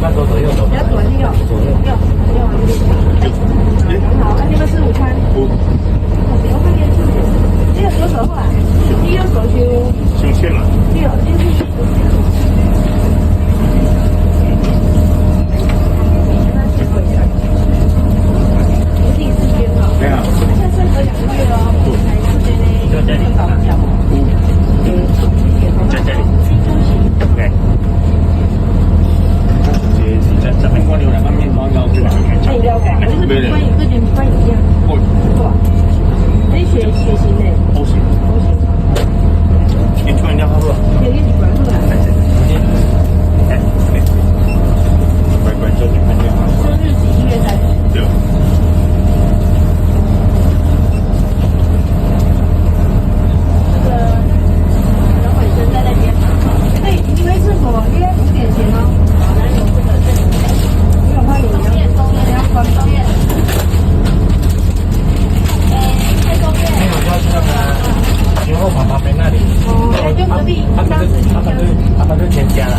慢走左右走。比较左右，右，好，那你们吃午餐。我看见这个左手后来，你右手就胸线了。对，就是第一次捐了，没有。现在剩2个月哦，才是呢，就这里。搞不了。在这里。对。这边光有2个面包糕是吧？那你了解，就是米饭跟米饭一样。哦。可以血型的。都行。你突然间好不好？有一点软出来。哎，乖乖做点看就好。生日1月30。对。这个等会生在那边。对，你们是否约5点前哦？好，那有这个这里。没有欢迎你要关中院。太中院。没有，就是那个前后旁边那里。哦，就隔壁。他们就添加了。